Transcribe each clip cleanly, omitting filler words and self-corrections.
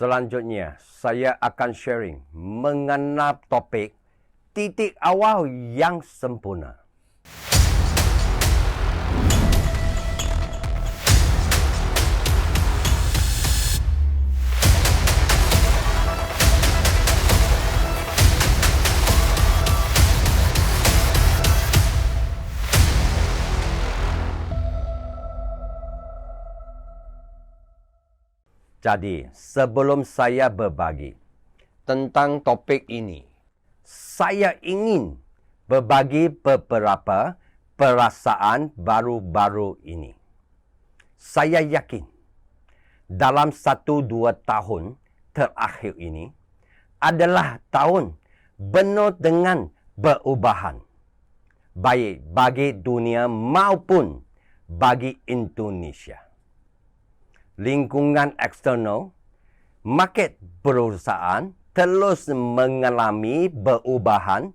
Selanjutnya, saya akan sharing mengenai topik titik awal yang sempurna. Jadi, sebelum saya berbagi tentang topik ini, saya ingin berbagi beberapa perasaan baru-baru ini. Saya yakin dalam 1-2 tahun terakhir ini adalah tahun penuh dengan perubahan, baik bagi dunia maupun bagi Indonesia. Lingkungan eksternal, market perusahaan terus mengalami perubahan.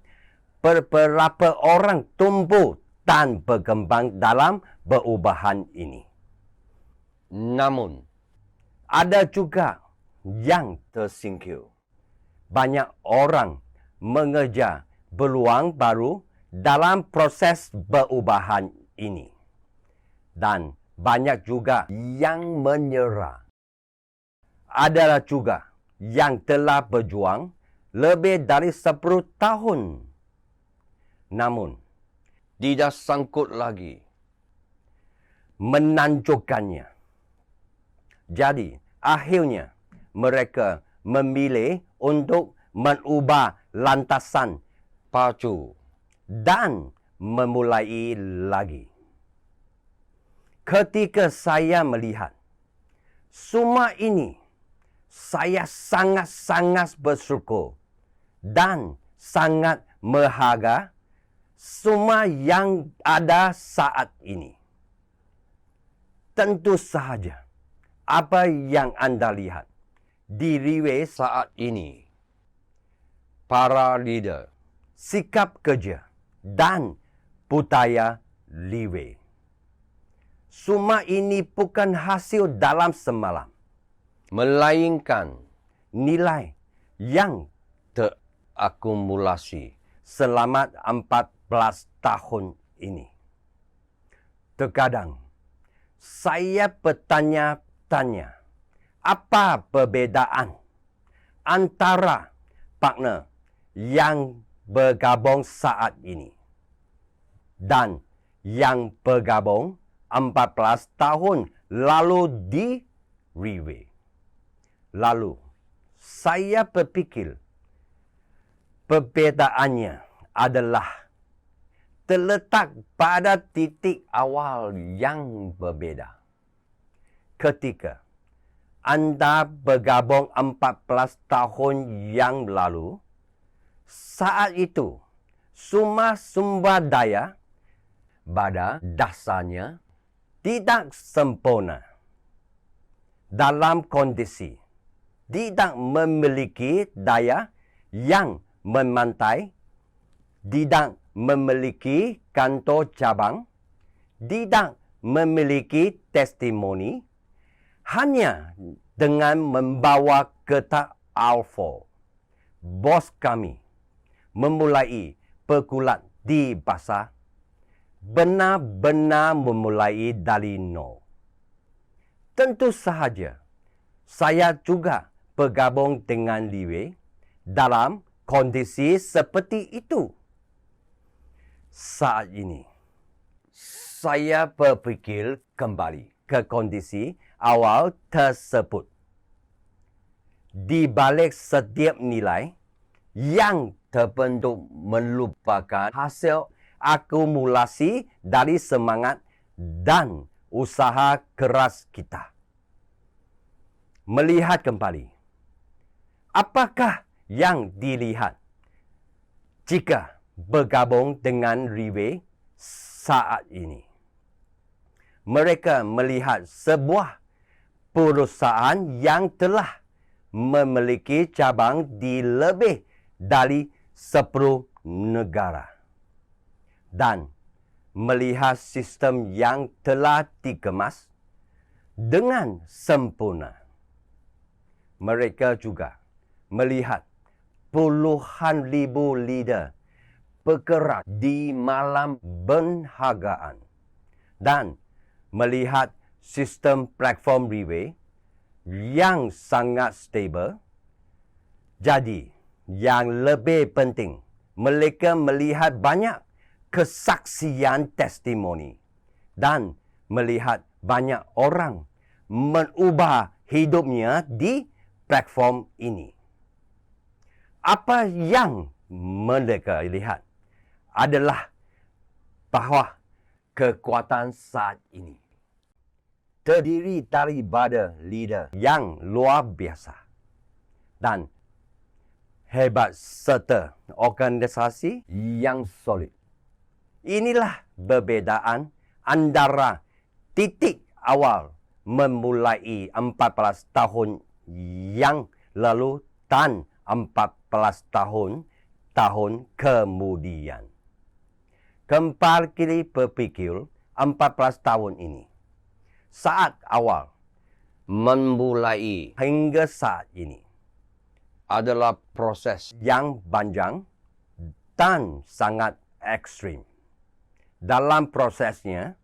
Beberapa orang tumbuh dan berkembang dalam perubahan ini. Namun, ada juga yang tersingkir. Banyak orang mengejar peluang baru dalam proses perubahan ini. Dan banyak juga yang menyerah. Adalah juga yang telah berjuang lebih dari 10 tahun. Namun, tidak sangkut lagi menanjukkannya. Jadi, akhirnya mereka memilih untuk mengubah lantasan pacu dan memulai lagi. Ketika saya melihat semua ini, saya sangat-sangat bersyukur dan sangat menghargai semua yang ada saat ini. Tentu sahaja, apa yang anda lihat di Riway saat ini, para leader, sikap kerja dan budaya Riway. Semua ini bukan hasil dalam semalam, melainkan nilai yang terakumulasi selama 14 tahun ini. Terkadang, saya bertanya-tanya, apa perbezaan antara partner yang bergabung saat ini dan yang bergabung 14 tahun lalu di Riway. Lalu, saya berpikir perbedaannya adalah terletak pada titik awal yang berbeda. Ketika anda bergabung 14 tahun yang lalu, saat itu semua sumber daya pada dasarnya tidak sempurna. Dalam kondisi tidak memiliki daya yang memantai, tidak memiliki kantor cabang, tidak memiliki testimoni, hanya dengan membawa kereta Alfa, bos kami memulai pergulat di pasar, benar-benar memulai dari nol. Tentu sahaja, saya juga bergabung dengan Riway dalam kondisi seperti itu. Saat ini, saya berpikir kembali ke kondisi awal tersebut. Di balik setiap nilai yang terbentuk merupakan hasil akumulasi dari semangat dan usaha keras kita. Melihat kembali, apakah yang dilihat jika bergabung dengan Riway saat ini? Mereka melihat sebuah perusahaan yang telah memiliki cabang di lebih dari 10 negara. Dan melihat sistem yang telah dikemas dengan sempurna. mereka juga melihat puluhan ribu leader bergerak di malam penghargaan dan melihat sistem platform relay yang sangat stabil. Jadi, yang lebih penting, mereka melihat banyak kesaksian testimoni dan melihat banyak orang mengubah hidupnya di platform ini. Apa yang mereka lihat adalah bahawa kekuatan saat ini terdiri daripada leader yang luar biasa dan hebat serta organisasi yang solid. Inilah perbezaan antara titik awal memulai 14 tahun yang lalu dan 14 tahun kemudian. Kembali berpikir 14 tahun ini. Saat awal memulai hingga saat ini adalah proses yang panjang dan sangat ekstrim. Dalam prosesnya,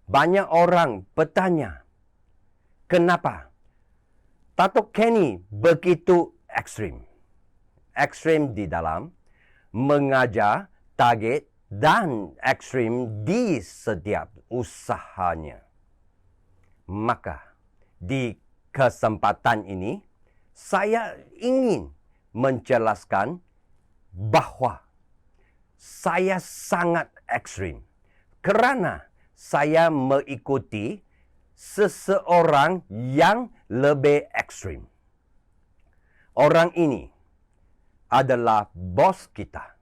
banyak orang bertanya, kenapa Datuk Kenny begitu ekstrim? Ekstrim di dalam mengajar target dan ekstrim di setiap usahanya. Maka, di kesempatan ini, saya ingin menjelaskan bahawa saya sangat ekstrim kerana saya mengikuti seseorang yang lebih ekstrim. Orang ini adalah bos kita.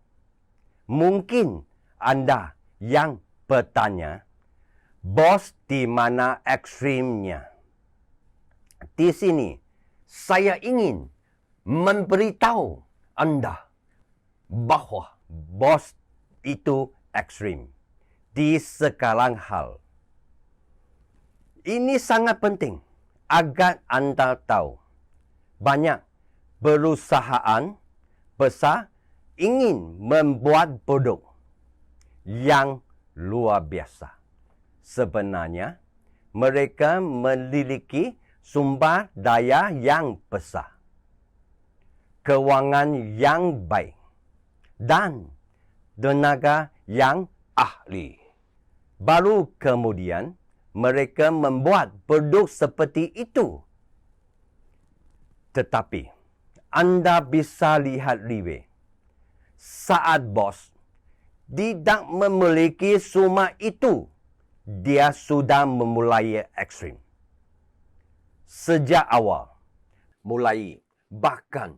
Mungkin anda yang bertanya, bos di mana ekstrimnya? Di sini, saya ingin memberitahu anda bahawa bos itu ekstrim di segala hal. Ini sangat penting agar anda tahu. Banyak perusahaan besar ingin membuat produk yang luar biasa. Sebenarnya, mereka memiliki sumber daya yang besar, kewangan yang baik, dan tenaga yang ahli. Baru kemudian, mereka membuat produk seperti itu. Tetapi, anda bisa lihat riwayat saat bos tidak memiliki semua itu, dia sudah memulai ekstrim. Sejak awal, mulai bahkan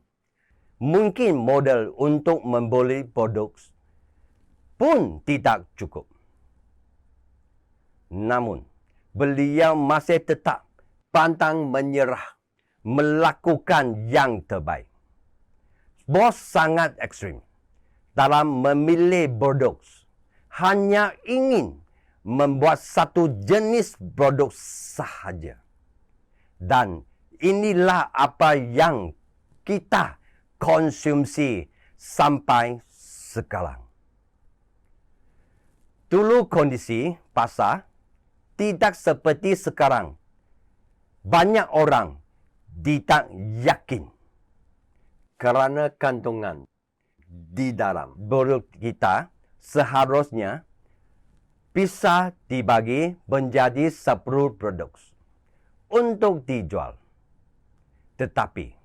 mungkin modal untuk membeli produk pun tidak cukup. Namun, beliau masih tetap pantang menyerah melakukan yang terbaik. Bos sangat ekstrim dalam memilih produk. Hanya ingin membuat satu jenis produk sahaja. Dan inilah apa yang kita konsumsi sampai sekarang. Dulu kondisi pasar tidak seperti sekarang. Banyak orang tidak yakin kerana kandungan di dalam produk kita seharusnya bisa dibagi menjadi 10 produk untuk dijual. Tetapi,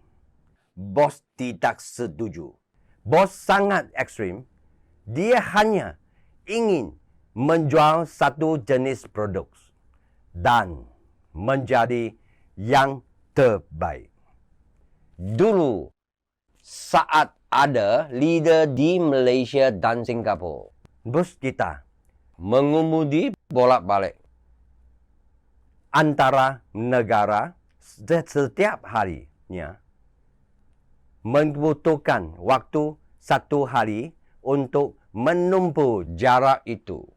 bos tidak setuju. Bos sangat ekstrim. Dia hanya ingin menjual satu jenis produk dan menjadi yang terbaik. Dulu, saat ada leader di Malaysia dan Singapura, bos kita mengemudi bolak-balik antara negara setiap harinya, membutuhkan waktu 1 hari untuk menempuh jarak itu.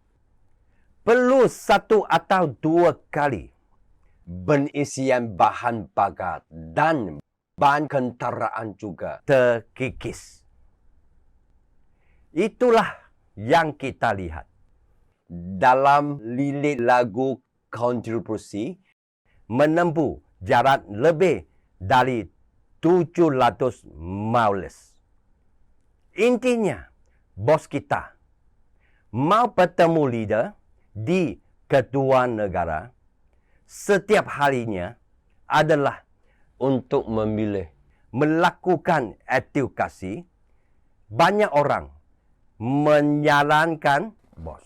Perlu 1 atau 2 kali pengisian bahan bakar dan ban kenderaan juga terkikis. Itulah yang kita lihat dalam lilit lagu kontribusi menempuh jarak lebih dari 700 miles. Intinya, bos kita mau bertemu leader di kedua negara setiap harinya adalah untuk memilih, melakukan edukasi. Banyak orang menyarankan bos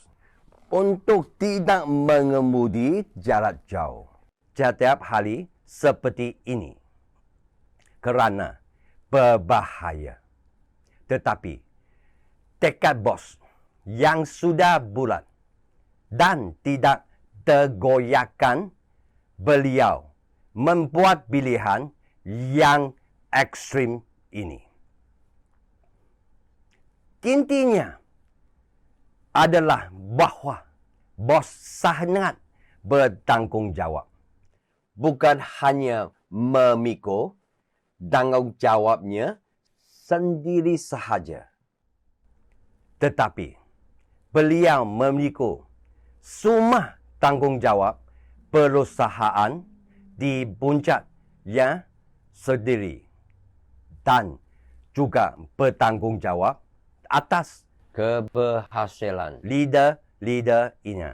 untuk tidak mengemudi jarak jauh setiap hari seperti ini kerana berbahaya. Tetapi tekad bos yang sudah bulat dan tidak tergoyahkan, beliau membuat pilihan yang ekstrim ini. Intinya adalah bahawa bos sangat bertanggungjawab. Bukan hanya memikul tanggungjawabnya sendiri sahaja, tetapi beliau memikul semua tanggungjawab perusahaan di puncaknya sendiri dan juga bertanggungjawab atas keberhasilan leader-leader ini.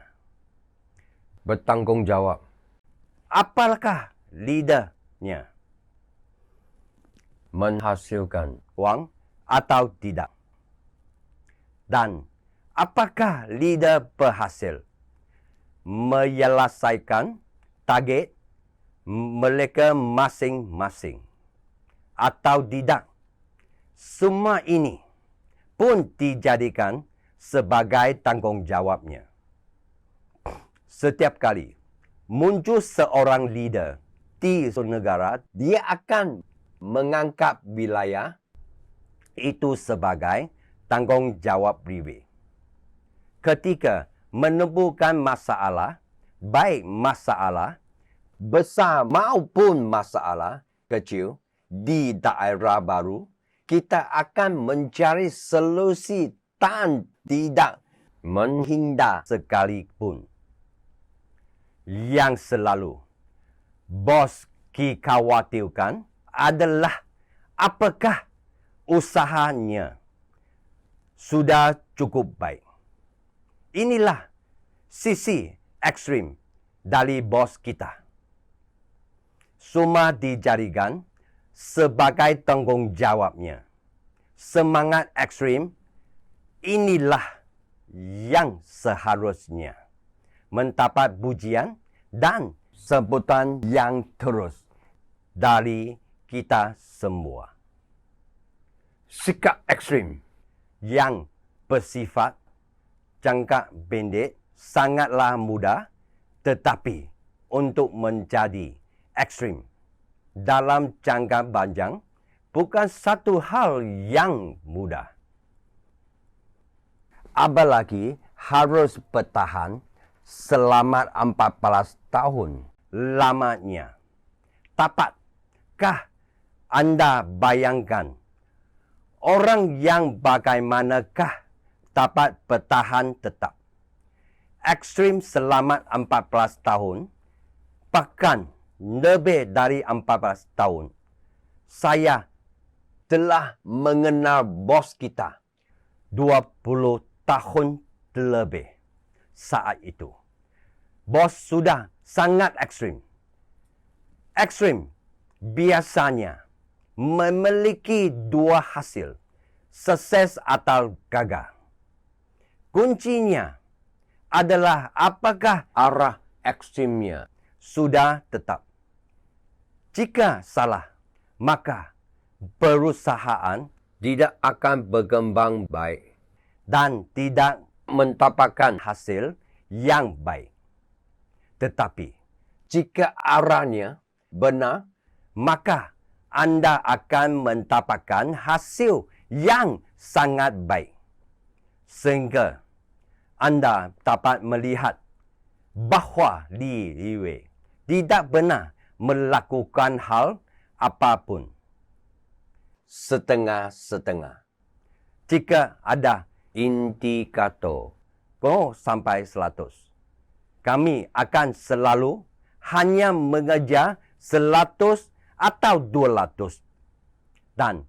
Bertanggungjawab. Apakah leadernya menghasilkan wang atau tidak? Dan apakah leader berhasil menyelesaikan target mereka masing-masing atau tidak? Semua ini pun dijadikan sebagai tanggungjawabnya. Setiap kali muncul seorang leader di suatu negara, dia akan menganggap wilayah itu sebagai tanggungjawab pribadi. Ketika menemukan masalah, baik masalah besar maupun masalah kecil di daerah baru, kita akan mencari solusi dan tidak menghindar sekalipun. Yang selalu bos dikhawatirkan adalah apakah usahanya sudah cukup baik. Inilah sisi ekstrim dari bos kita. Semua dijadikan sebagai tanggungjawabnya. Semangat ekstrim inilah yang seharusnya mendapat pujian dan sebutan yang terus dari kita semua. Sikap ekstrim yang bersifat jangka pendek sangatlah mudah, tetapi untuk menjadi ekstrim dalam jangka panjang bukan satu hal yang mudah. Apalagi harus bertahan selama 14 tahun lamanya. Dapatkah anda bayangkan orang yang bagaimanakah dapat bertahan tetap ekstrim selama 14 tahun, bahkan lebih dari 14 tahun. Saya telah mengenal bos kita 20 tahun lebih saat itu. Bos sudah sangat ekstrim. Ekstrim biasanya memiliki dua hasil, sukses atau gagal. Kuncinya adalah apakah arah ekstrimnya sudah tetap. Jika salah, maka perusahaan tidak akan berkembang baik dan tidak mendapatkan hasil yang baik. Tetapi jika arahnya benar, maka anda akan mendapatkan hasil yang sangat baik. Sehingga anda dapat melihat bahawa Li Yiwei tidak benar melakukan hal apapun setengah-setengah. Jika ada indikator sampai 100, kami akan selalu hanya mengejar 100 atau 200 dan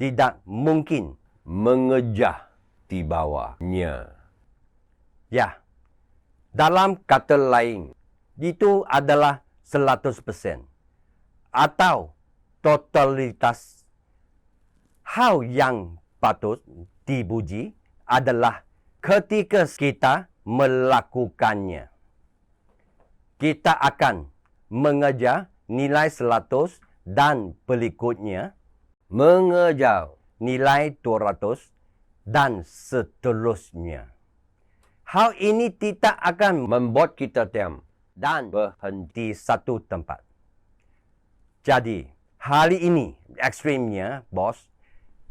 tidak mungkin mengejar di bawahnya. Ya, dalam kata lain, itu adalah 100% atau totalitas. Hal yang patut dipuji adalah ketika kita melakukannya. Kita akan mengejar nilai 100 dan berikutnya mengejar nilai 200 dan seterusnya. Hal ini tidak akan membuat kita diam dan berhenti satu tempat. Jadi, hari ini ekstrimnya, bos,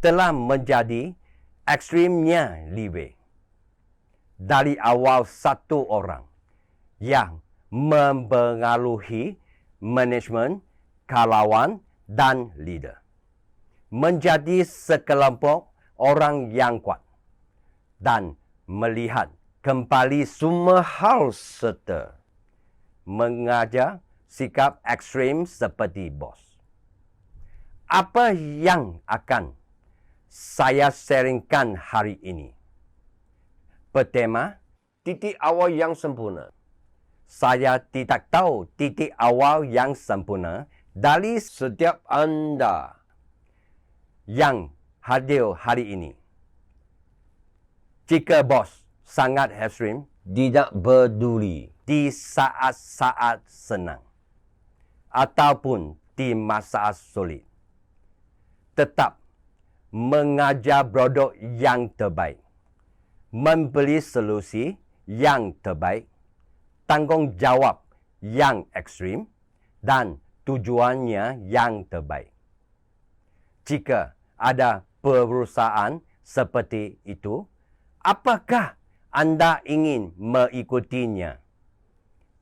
telah menjadi ekstrimnya Liwei. Dari awal satu orang yang mempengaruhi manajemen, karyawan, dan leader. Menjadi sekelompok orang yang kuat dan melihat kembali semua hal serta mengajar sikap ekstrim seperti bos. Apa yang akan saya sharingkan hari ini? Bertema, titik awal yang sempurna. Saya tidak tahu titik awal yang sempurna dari setiap anda yang hadir hari ini. Jika bos sangat ekstrim, tidak peduli di saat-saat senang ataupun di masa sulit, tetap mengajar produk yang terbaik, membeli solusi yang terbaik, tanggungjawab yang ekstrim, dan tujuannya yang terbaik. Jika ada perusahaan seperti itu, apakah anda ingin mengikutinya?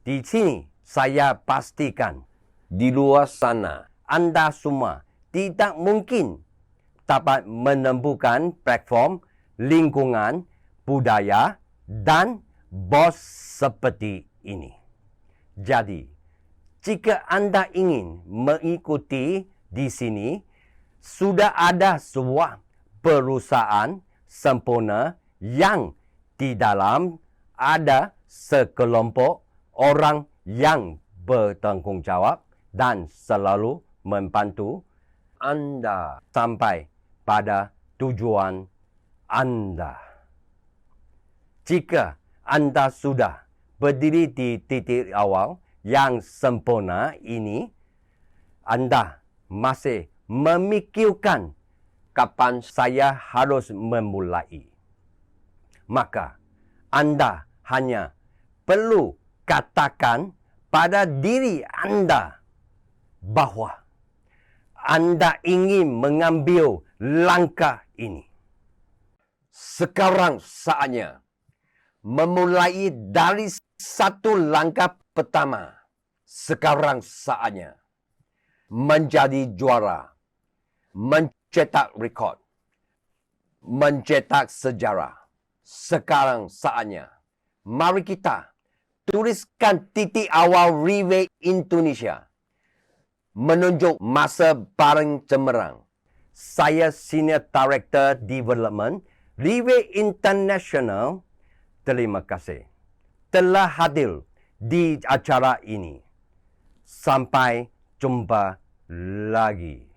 Di sini saya pastikan di luar sana anda semua tidak mungkin dapat menemukan platform, lingkungan, budaya, dan bos seperti ini. Jadi, jika anda ingin mengikuti di sini, sudah ada sebuah perusahaan sempurna yang di dalam ada sekelompok orang yang bertanggungjawab dan selalu membantu anda sampai pada tujuan anda. Jika anda sudah berdiri di titik awal yang sempurna ini, anda masih memikirkan kapan saya harus memulai. Maka anda hanya perlu katakan pada diri anda bahawa anda ingin mengambil langkah ini. Sekarang saatnya memulai dari satu langkah pertama. Sekarang saatnya menjadi juara, mencetak rekod, mencetak sejarah. Sekarang saatnya mari kita tuliskan titik awal Liwei Indonesia menunjuk masa paling cemerlang. Saya Senior Director Development Liwei International. Terima kasih telah hadir di acara ini. Sampai jumpa lagi.